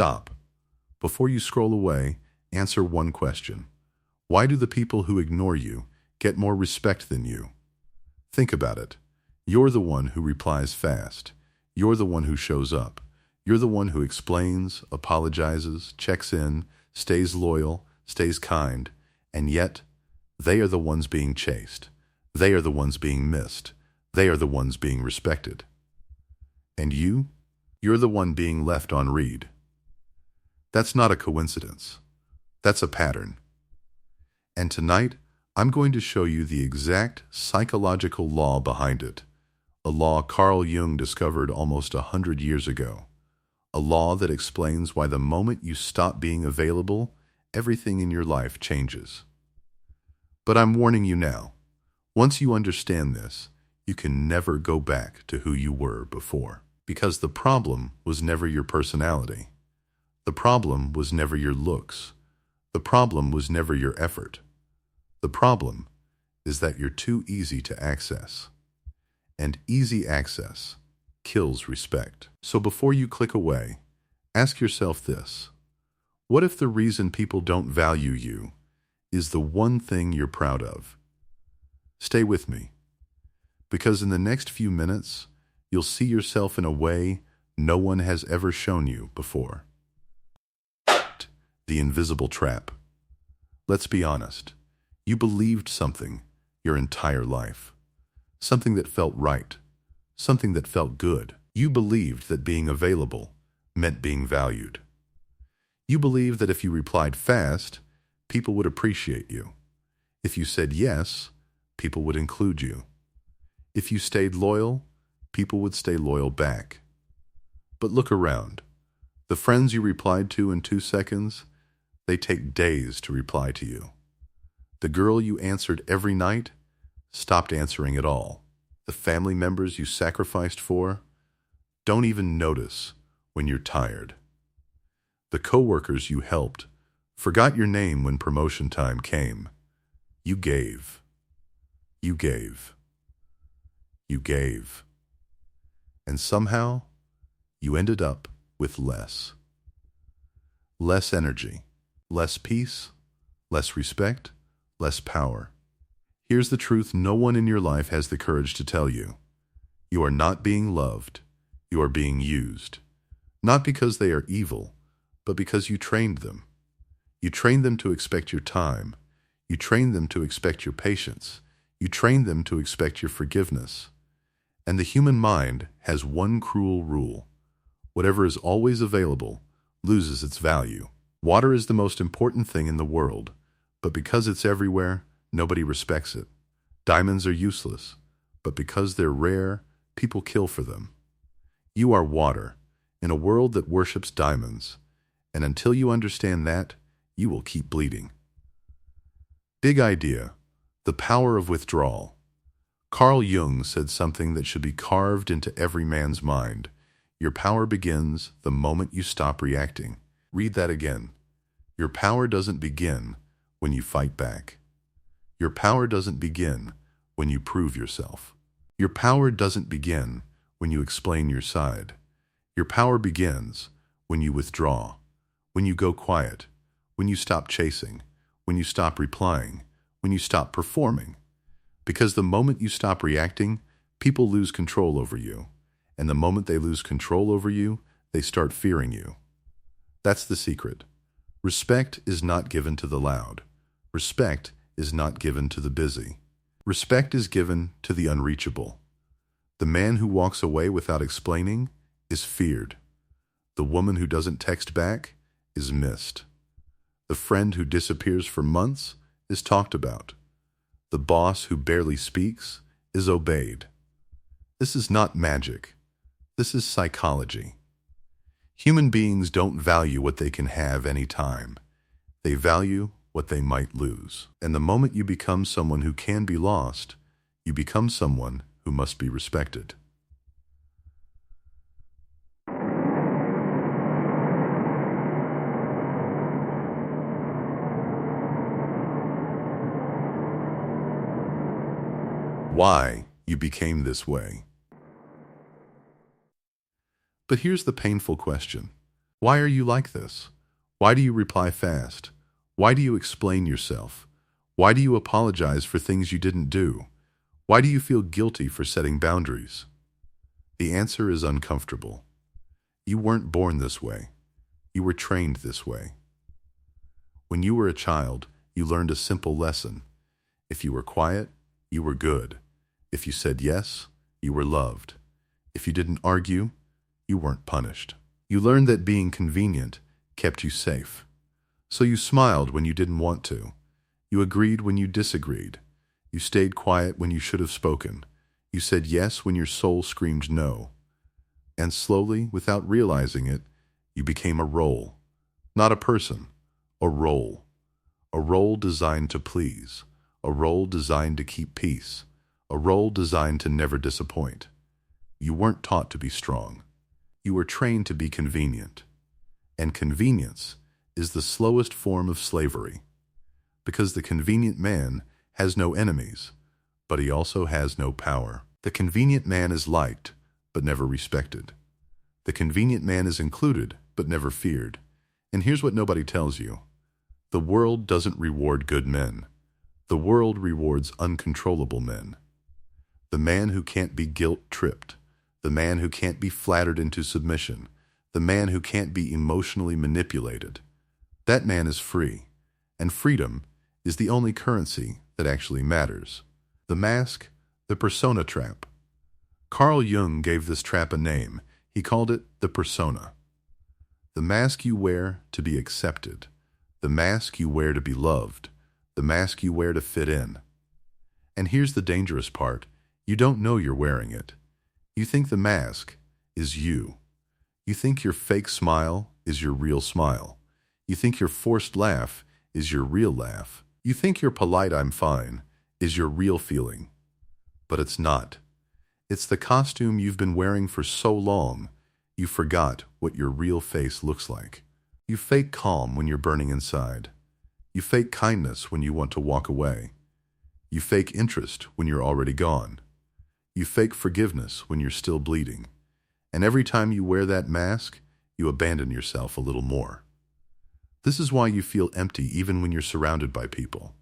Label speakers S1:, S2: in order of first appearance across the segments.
S1: Stop. Before you scroll away, answer one question. Why do the people who ignore you get more respect than you? Think about it. You're the one who replies fast. You're the one who shows up. You're the one who explains, apologizes, checks in, stays loyal, stays kind, and yet they are the ones being chased. They are the ones being missed. They are the ones being respected. And you're the one being left on read. That's not a coincidence. That's a pattern. And tonight, I'm going to show you the exact psychological law behind it. A law Carl Jung discovered almost 100 years ago. A law that explains why the moment you stop being available, everything in your life changes. But I'm warning you now. Once you understand this, you can never go back to who you were before. Because the problem was never your personality. The problem was never your looks. The problem was never your effort. The problem is that you're too easy to access. And easy access kills respect. So before you click away, ask yourself this. What if the reason people don't value you is the one thing you're proud of? Stay with me. Because in the next few minutes, you'll see yourself in a way no one has ever shown you before. The invisible trap. Let's be honest. You believed something your entire life. Something that felt right. Something that felt good. You believed that being available meant being valued. You believed that if you replied fast, people would appreciate you. If you said yes, people would include you. If you stayed loyal, people would stay loyal back. But look around. The friends you replied to in 2 seconds, they take days to reply to you. The girl you answered every night stopped answering at all. The family members you sacrificed for don't even notice when you're tired. The coworkers you helped forgot your name when promotion time came. You gave. You gave. You gave. And somehow, you ended up with less. Less energy, less peace, less respect, less power. Here's the truth no one in your life has the courage to tell you. You are not being loved. You are being used. Not because they are evil, but because you trained them. You trained them to expect your time. You trained them to expect your patience. You trained them to expect your forgiveness. And the human mind has one cruel rule. Whatever is always available loses its value. Water is the most important thing in the world, but because it's everywhere, nobody respects it. Diamonds are useless, but because they're rare, people kill for them. You are water, in a world that worships diamonds, and until you understand that, you will keep bleeding. Big idea, the power of withdrawal. Carl Jung said something that should be carved into every man's mind. Your power begins the moment you stop reacting. Read that again. Your power doesn't begin when you fight back. Your power doesn't begin when you prove yourself. Your power doesn't begin when you explain your side. Your power begins when you withdraw, when you go quiet, when you stop chasing, when you stop replying, when you stop performing. Because the moment you stop reacting, people lose control over you. And the moment they lose control over you, they start fearing you. That's the secret. Respect is not given to the loud. Respect is not given to the busy. Respect is given to the unreachable. The man who walks away without explaining is feared. The woman who doesn't text back is missed. The friend who disappears for months is talked about. The boss who barely speaks is obeyed. This is not magic. This is psychology. Human beings don't value what they can have any time. They value what they might lose. And the moment you become someone who can be lost, you become someone who must be respected. Why you became this way. But here's the painful question. Why are you like this? Why do you reply fast? Why do you explain yourself? Why do you apologize for things you didn't do? Why do you feel guilty for setting boundaries? The answer is uncomfortable. You weren't born this way. You were trained this way. When you were a child, you learned a simple lesson. If you were quiet, you were good. If you said yes, you were loved. If you didn't argue, you weren't punished. You learned that being convenient kept you safe. So you smiled when you didn't want to. You agreed when you disagreed. You stayed quiet when you should have spoken. You said yes when your soul screamed no. And slowly, without realizing it, you became a role. Not a person, a role. A role designed to please. A role designed to keep peace. A role designed to never disappoint. You weren't taught to be strong. You were trained to be convenient. And convenience is the slowest form of slavery. Because the convenient man has no enemies, but he also has no power. The convenient man is liked, but never respected. The convenient man is included, but never feared. And here's what nobody tells you. The world doesn't reward good men. The world rewards uncontrollable men. The man who can't be guilt-tripped. The man who can't be flattered into submission. The man who can't be emotionally manipulated. That man is free. And freedom is the only currency that actually matters. The mask, the persona trap. Carl Jung gave this trap a name. He called it the persona. The mask you wear to be accepted. The mask you wear to be loved. The mask you wear to fit in. And here's the dangerous part. You don't know you're wearing it. You think the mask is you. You think your fake smile is your real smile. You think your forced laugh is your real laugh. You think your polite "I'm fine" is your real feeling. But it's not. It's the costume you've been wearing for so long, you forgot what your real face looks like. You fake calm when you're burning inside. You fake kindness when you want to walk away. You fake interest when you're already gone. You fake forgiveness when you're still bleeding. And every time you wear that mask, you abandon yourself a little more. This is why you feel empty even when you're surrounded by people.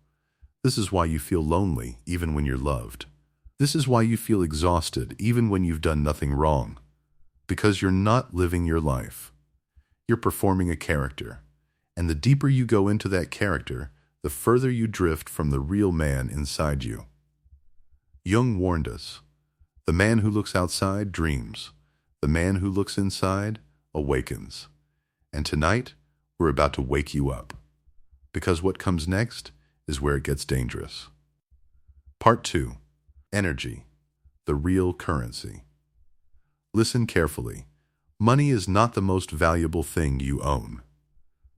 S1: This is why you feel lonely even when you're loved. This is why you feel exhausted even when you've done nothing wrong. Because you're not living your life. You're performing a character. And the deeper you go into that character, the further you drift from the real man inside you. Jung warned us. The man who looks outside dreams. The man who looks inside awakens. And tonight, we're about to wake you up. Because what comes next is where it gets dangerous. Part 2. Energy. The real currency. Listen carefully. Money is not the most valuable thing you own.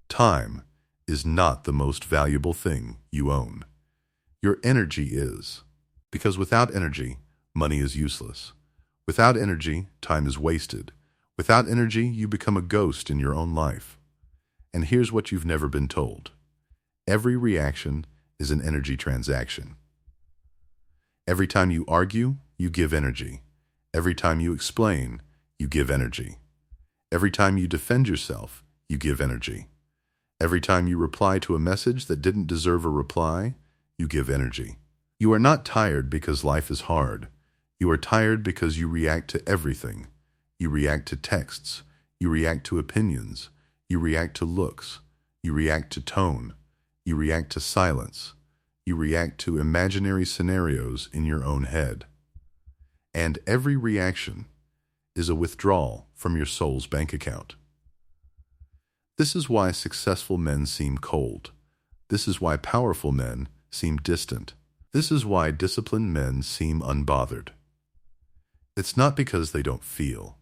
S1: Time is not the most valuable thing you own. Your energy is. Because without energy, money is useless. Without energy, time is wasted. Without energy, you become a ghost in your own life. And here's what you've never been told. Every reaction is an energy transaction. Every time you argue, you give energy. Every time you explain, you give energy. Every time you defend yourself, you give energy. Every time you reply to a message that didn't deserve a reply, you give energy. You are not tired because life is hard. You are tired because you react to everything. You react to texts. You react to opinions. You react to looks. You react to tone. You react to silence. You react to imaginary scenarios in your own head. And every reaction is a withdrawal from your soul's bank account. This is why successful men seem cold. This is why powerful men seem distant. This is why disciplined men seem unbothered. It's not because they don't feel.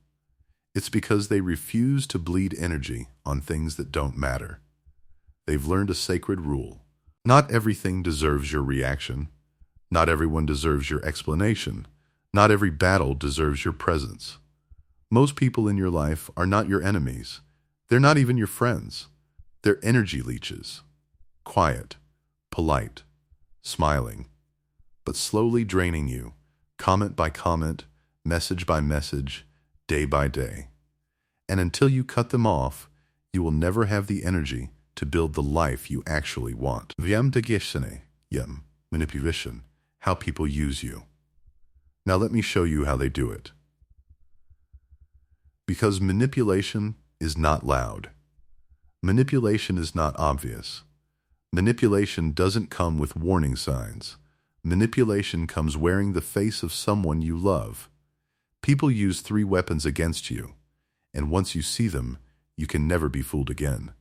S1: It's because they refuse to bleed energy on things that don't matter. They've learned a sacred rule. Not everything deserves your reaction. Not everyone deserves your explanation. Not every battle deserves your presence. Most people in your life are not your enemies. They're not even your friends. They're energy leeches. Quiet, polite, smiling, but slowly draining you, comment by comment, message by message, day by day. And until you cut them off, You will never have the energy to build the life you actually want. Manipulation, how people use you. Now let me show you how they do it. Because manipulation is not loud. Manipulation is not obvious. Manipulation doesn't come with warning signs. Manipulation comes wearing the face of someone you love. People use 3 weapons against you, and once you see them, you can never be fooled again.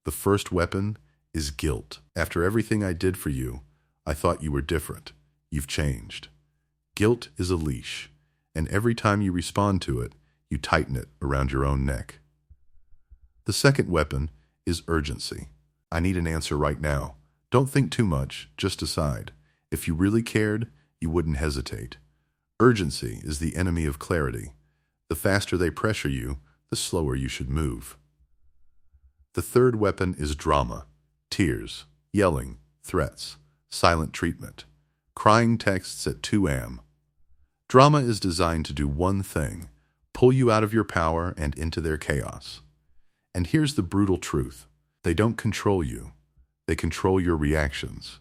S1: The first weapon is guilt. After everything I did for you, I thought you were different. You've changed. Guilt is a leash, and every time you respond to it, you tighten it around your own neck. The second weapon is urgency. I need an answer right now. Don't think too much, just decide. If you really cared, you wouldn't hesitate. Urgency is the enemy of clarity. The faster they pressure you, the slower you should move. The third weapon is drama, tears, yelling, threats, silent treatment, crying texts at 2 a.m. Drama is designed to do one thing: pull you out of your power and into their chaos. And here's the brutal truth. They don't control you. They control your reactions.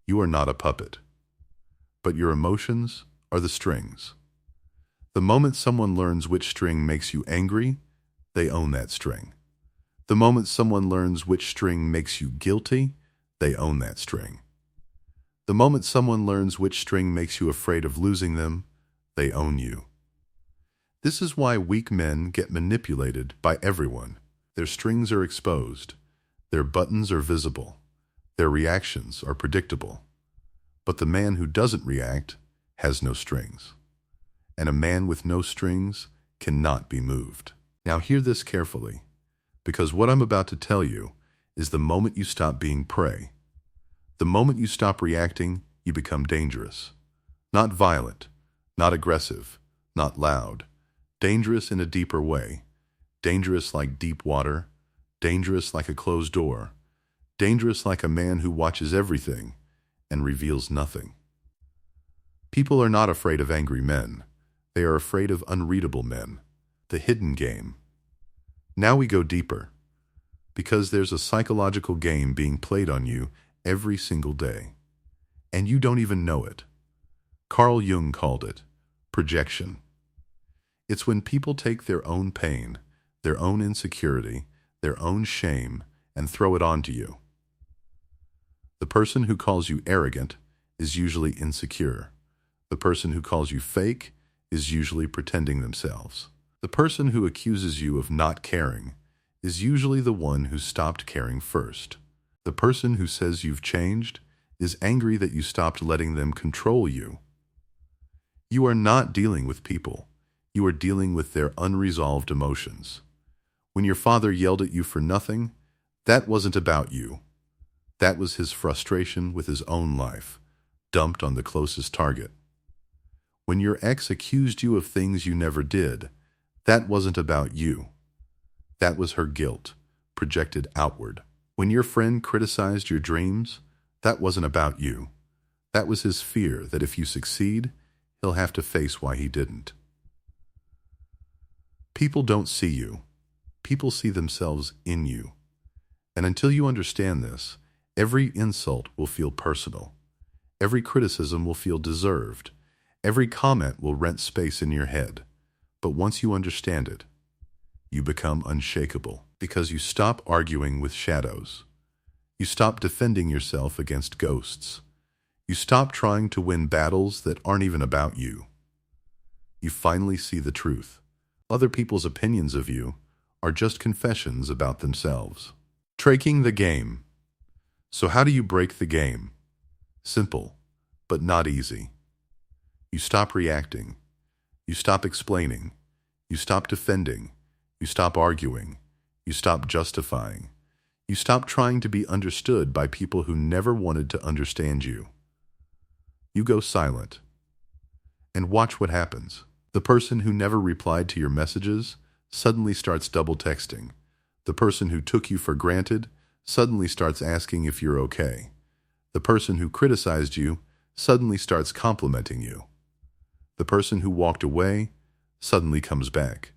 S1: You are not a puppet. But your emotions are the strings. The moment someone learns which string makes you angry, they own that string. The moment someone learns which string makes you guilty, they own that string. The moment someone learns which string makes you afraid of losing them, they own you. This is why weak men get manipulated by everyone. Their strings are exposed. Their buttons are visible. Their reactions are predictable. But the man who doesn't react has no strings. And a man with no strings cannot be moved. Now hear this carefully, because what I'm about to tell you is the moment you stop being prey. The moment you stop reacting, you become dangerous. Not violent, not aggressive, not loud. Dangerous in a deeper way. Dangerous like deep water. Dangerous like a closed door. Dangerous like a man who watches everything and reveals nothing. People are not afraid of angry men. They are afraid of unreadable men. The hidden game. Now we go deeper, because there's a psychological game being played on you every single day, and you don't even know it. Carl Jung called it projection. It's when people take their own pain, their own insecurity, their own shame, and throw it onto you. The person who calls you arrogant is usually insecure. The person who calls you fake is usually pretending themselves. The person who accuses you of not caring is usually the one who stopped caring first. The person who says you've changed is angry that you stopped letting them control you. You are not dealing with people. You are dealing with their unresolved emotions. When your father yelled at you for nothing, that wasn't about you. That was his frustration with his own life, dumped on the closest target. When your ex accused you of things you never did, that wasn't about you. That was her guilt, projected outward. When your friend criticized your dreams, that wasn't about you. That was his fear that if you succeed, he'll have to face why he didn't. People don't see you. People see themselves in you. And until you understand this, every insult will feel personal. Every criticism will feel deserved. Every comment will rent space in your head. But once you understand it, you become unshakable, because you stop arguing with shadows. You stop defending yourself against ghosts. You stop trying to win battles that aren't even about you. You finally see the truth. Other people's opinions of you are just confessions about themselves. Breaking the game. So how do you break the game? Simple, but not easy. You stop reacting. You stop explaining. You stop defending. You stop arguing. You stop justifying. You stop trying to be understood by people who never wanted to understand you. You go silent. And watch what happens. The person who never replied to your messages suddenly starts double texting. The person who took you for granted suddenly starts asking if you're okay. The person who criticized you suddenly starts complimenting you. The person who walked away suddenly comes back.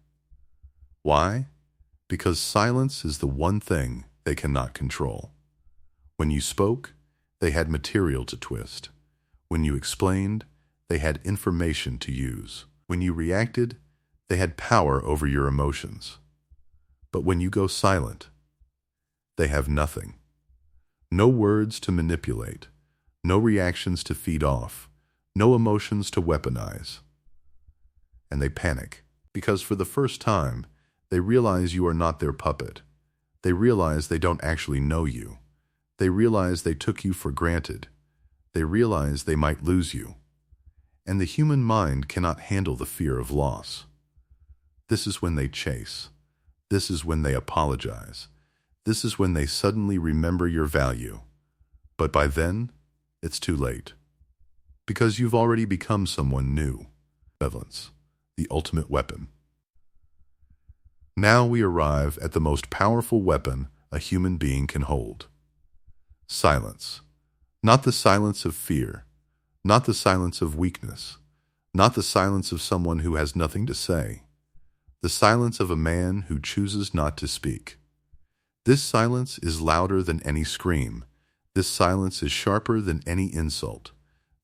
S1: Why? Because silence is the one thing they cannot control. When you spoke, they had material to twist. When you explained, they had information to use. When you reacted, they had power over your emotions. But when you go silent, they have nothing. No words to manipulate, no reactions to feed off, no emotions to weaponize. And they panic, because for the first time, they realize you are not their puppet. They realize they don't actually know you. They realize they took you for granted. They realize they might lose you. And the human mind cannot handle the fear of loss. This is when they chase. This is when they apologize. This is when they suddenly remember your value. But by then, it's too late. Because you've already become someone new. Benevolence, the ultimate weapon. Now we arrive at the most powerful weapon a human being can hold. Silence. Not the silence of fear. Not the silence of weakness. Not the silence of someone who has nothing to say. The silence of a man who chooses not to speak. This silence is louder than any scream. This silence is sharper than any insult.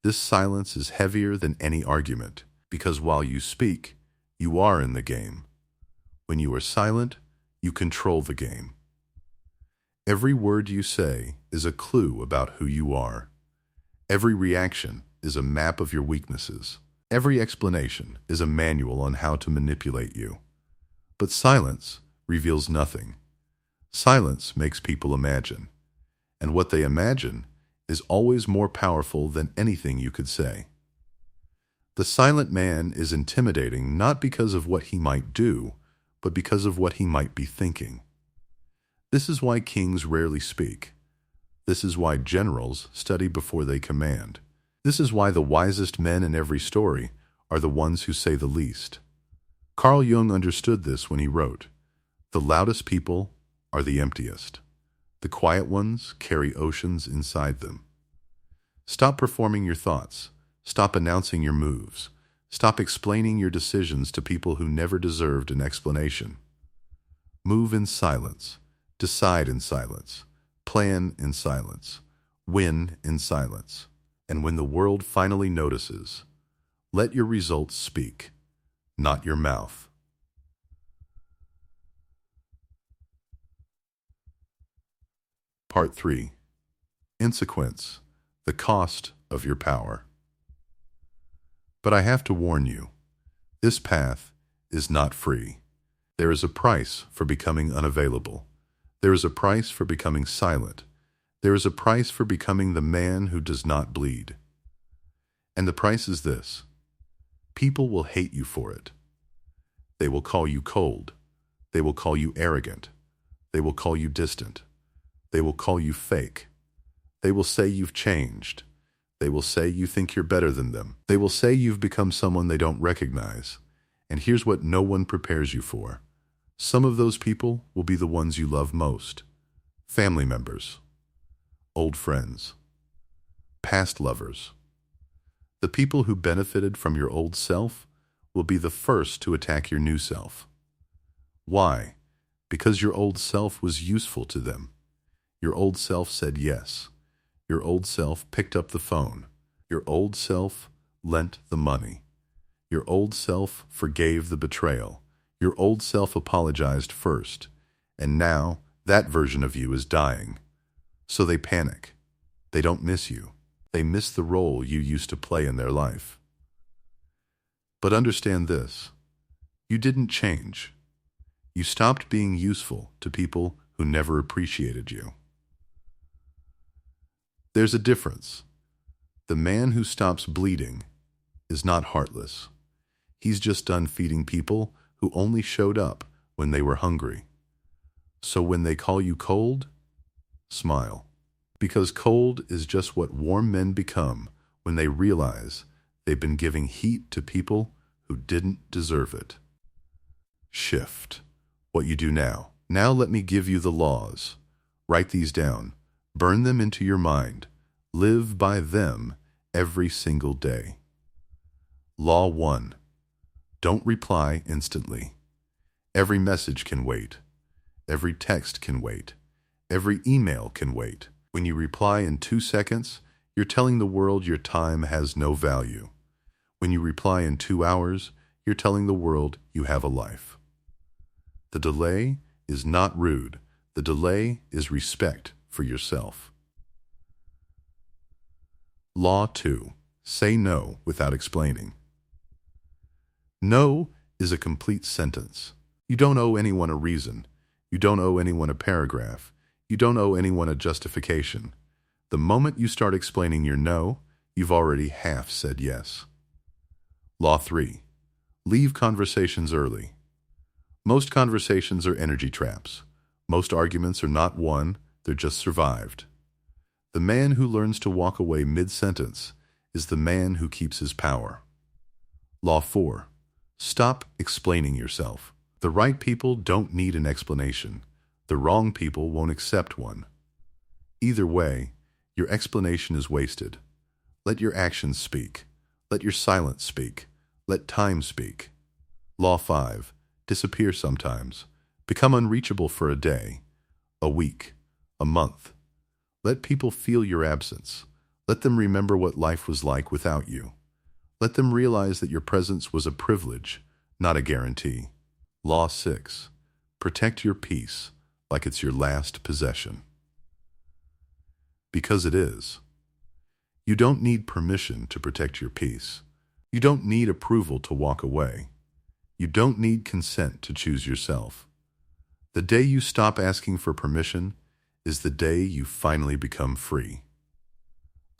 S1: This silence is heavier than any argument, because while you speak, you are in the game. When you are silent, you control the game. Every word you say is a clue about who you are. Every reaction is a map of your weaknesses. Every explanation is a manual on how to manipulate you. But silence reveals nothing. Silence makes people imagine. And what they imagine is always more powerful than anything you could say. The silent man is intimidating not because of what he might do, but because of what he might be thinking. This is why kings rarely speak. This is why generals study before they command. This is why the wisest men in every story are the ones who say the least. Carl Jung understood this when he wrote, "The loudest people are the emptiest. The quiet ones carry oceans inside them." Stop performing your thoughts. Stop announcing your moves. Stop explaining your decisions to people who never deserved an explanation. Move in silence. Decide in silence. Plan in silence. Win in silence. And when the world finally notices, let your results speak, not your mouth. Part 3. Insequence, the cost of your power. But I have to warn you, this path is not free. There is a price for becoming unavailable. There is a price for becoming silent. There is a price for becoming the man who does not bleed. And the price is this: people will hate you for it. They will call you cold. They will call you arrogant. They will call you distant. They will call you fake. They will say you've changed. They will say you think you're better than them. They will say you've become someone they don't recognize. And here's what no one prepares you for. Some of those people will be the ones you love most. Family members, old friends, past lovers. The people who benefited from your old self will be the first to attack your new self. Why? Because your old self was useful to them. Your old self said yes. Your old self picked up the phone. Your old self lent the money. Your old self forgave the betrayal. Your old self apologized first. And now that version of you is dying. So they panic. They don't miss you. They miss the role you used to play in their life. But understand this: you didn't change. You stopped being useful to people who never appreciated you. There's a difference. The man who stops bleeding is not heartless. He's just done feeding people who only showed up when they were hungry. So when they call you cold, smile. Because cold is just what warm men become when they realize they've been giving heat to people who didn't deserve it. Shift. What you do now. Now let me give you the laws. Write these down. Burn them into your mind. Live by them every single day. Law 1. Don't reply instantly. Every message can wait. Every text can wait. Every email can wait. When you reply in 2 seconds, you're telling the world your time has no value. When you reply in 2 hours, you're telling the world you have a life. The delay is not rude. The delay is respect for yourself. Law 2. Say no without explaining. No is a complete sentence. You don't owe anyone a reason. You don't owe anyone a paragraph. You don't owe anyone a justification. The moment you start explaining your no, you've already half said yes. Law 3. Leave conversations early. Most conversations are energy traps. Most arguments are not won, they're just survived. The man who learns to walk away mid-sentence is the man who keeps his power. Law 4. Stop explaining yourself. The right people don't need an explanation. The wrong people won't accept one. Either way, your explanation is wasted. Let your actions speak. Let your silence speak. Let time speak. Law 5. Disappear sometimes. Become unreachable for a day, a week, a month. Let people feel your absence. Let them remember what life was like without you. Let them realize that your presence was a privilege, not a guarantee. Law 6. Protect your peace like it's your last possession. Because it is. You don't need permission to protect your peace. You don't need approval to walk away. You don't need consent to choose yourself. The day you stop asking for permission is the day you finally become free.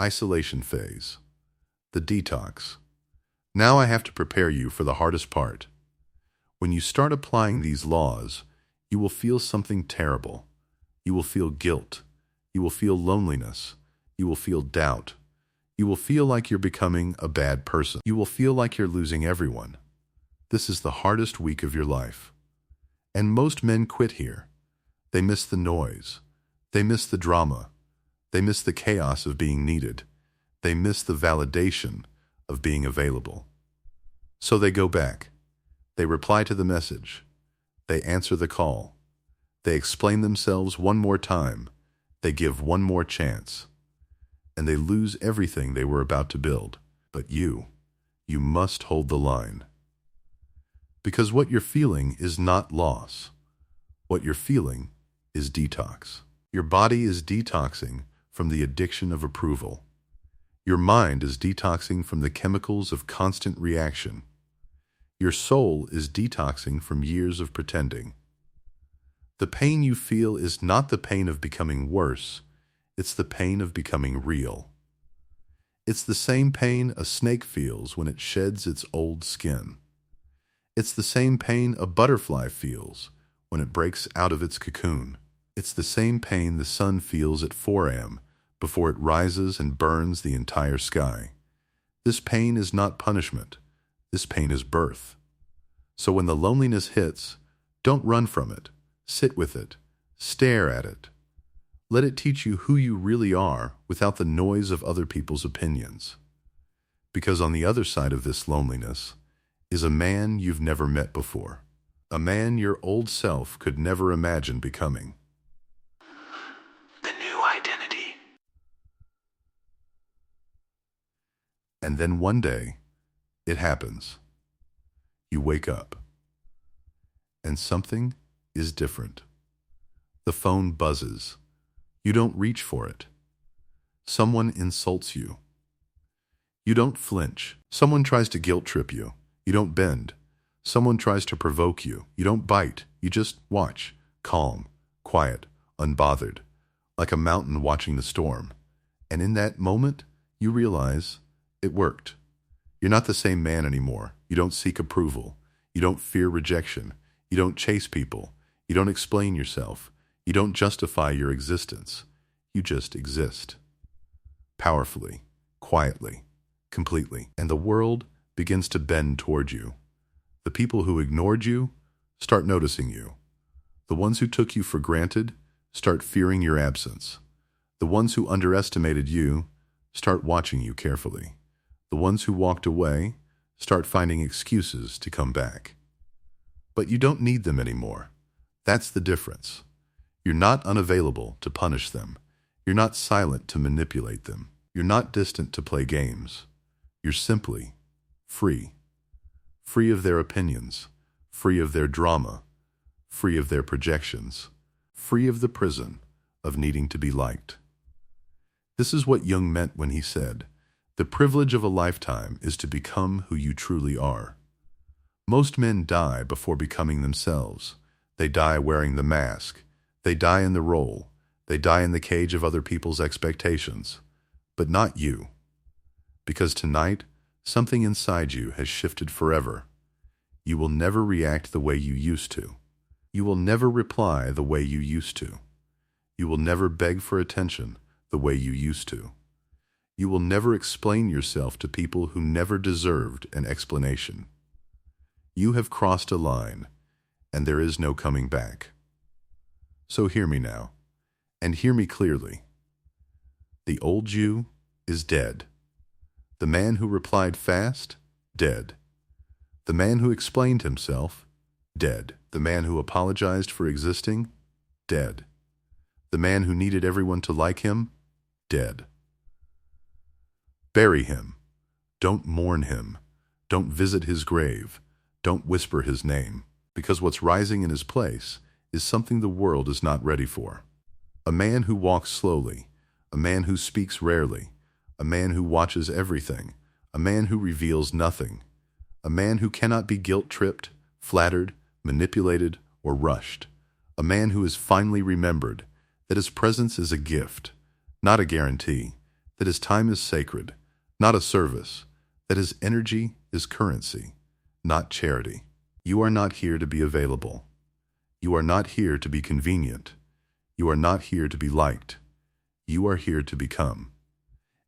S1: Isolation phase. The detox. Now I have to prepare you for the hardest part. When you start applying these laws, you will feel something terrible. You will feel guilt. You will feel loneliness. You will feel doubt. You will feel like you're becoming a bad person. You will feel like you're losing everyone. This is the hardest week of your life. And most men quit here. They miss the noise. They miss the drama. They miss the chaos of being needed. They miss the validation of being available. So they go back. They reply to the message. They answer the call. They explain themselves one more time. They give one more chance. And they lose everything they were about to build. But you must hold the line. Because what you're feeling is not loss. What you're feeling is detox. Your body is detoxing from the addiction of approval. Your mind is detoxing from the chemicals of constant reaction. Your soul is detoxing from years of pretending. The pain you feel is not the pain of becoming worse. It's the pain of becoming real. It's the same pain a snake feels when it sheds its old skin. It's the same pain a butterfly feels when it breaks out of its cocoon. It's the same pain the sun feels at 4 a.m. before it rises and burns the entire sky. This pain is not punishment. This pain is birth. So when the loneliness hits, don't run from it. Sit with it. Stare at it. Let it teach you who you really are without the noise of other people's opinions. Because on the other side of this loneliness is a man you've never met before. A man your old self could never imagine becoming.
S2: The new identity.
S1: And then one day, it happens. You wake up. And something is different. The phone buzzes. You don't reach for it. Someone insults you. You don't flinch. Someone tries to guilt trip you. You don't bend. Someone tries to provoke you. You don't bite. You just watch, calm, quiet, unbothered, like a mountain watching the storm. And in that moment, you realize it worked. You're not the same man anymore. You don't seek approval. You don't fear rejection. You don't chase people. You don't explain yourself. You don't justify your existence. You just exist. Powerfully, quietly, completely. And the world begins to bend toward you. The people who ignored you start noticing you. The ones who took you for granted start fearing your absence. The ones who underestimated you start watching you carefully. The ones who walked away start finding excuses to come back. But you don't need them anymore. That's the difference. You're not unavailable to punish them. You're not silent to manipulate them. You're not distant to play games. You're simply free. Free of their opinions, free of their drama, free of their projections, free of the prison of needing to be liked. This is what Jung meant when he said, "The privilege of a lifetime is to become who you truly are." Most men die before becoming themselves. They die wearing the mask. They die in the role. They die in the cage of other people's expectations. But not you. Because tonight, something inside you has shifted forever. You will never react the way you used to. You will never reply the way you used to. You will never beg for attention the way you used to. You will never explain yourself to people who never deserved an explanation. You have crossed a line, and there is no coming back. So hear me now, and hear me clearly. The old you is dead. The man who replied fast, dead. The man who explained himself, dead. The man who apologized for existing, dead. The man who needed everyone to like him, dead. Bury him. Don't mourn him. Don't visit his grave. Don't whisper his name, because what's rising in his place is something the world is not ready for. A man who walks slowly, a man who speaks rarely, a man who watches everything, a man who reveals nothing, a man who cannot be guilt-tripped, flattered, manipulated, or rushed, a man who has finally remembered that his presence is a gift, not a guarantee, that his time is sacred, not a service, that his energy is currency, not charity. You are not here to be available. You are not here to be convenient. You are not here to be liked. You are here to become.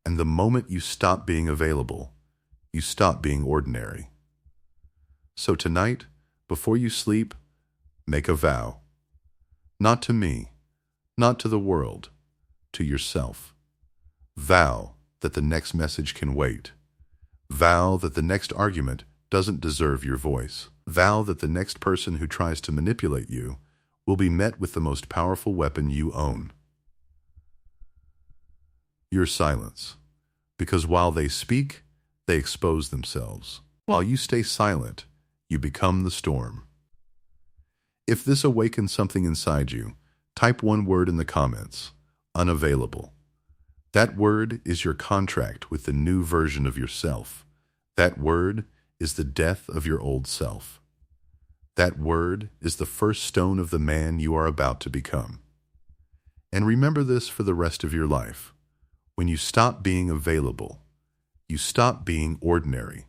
S1: And the moment you stop being available, you stop being ordinary. So tonight, before you sleep, make a vow. Not to me, not to the world, to yourself. Vow that the next message can wait. Vow that the next argument doesn't deserve your voice. Vow that the next person who tries to manipulate you will be met with the most powerful weapon you own. Your silence. Because while they speak, they expose themselves. While you stay silent, you become the storm. If this awakens something inside you, type one word in the comments: unavailable. That word is your contract with the new version of yourself. That word is the death of your old self. That word is the first stone of the man you are about to become. And remember this for the rest of your life. When you stop being available, you stop being ordinary.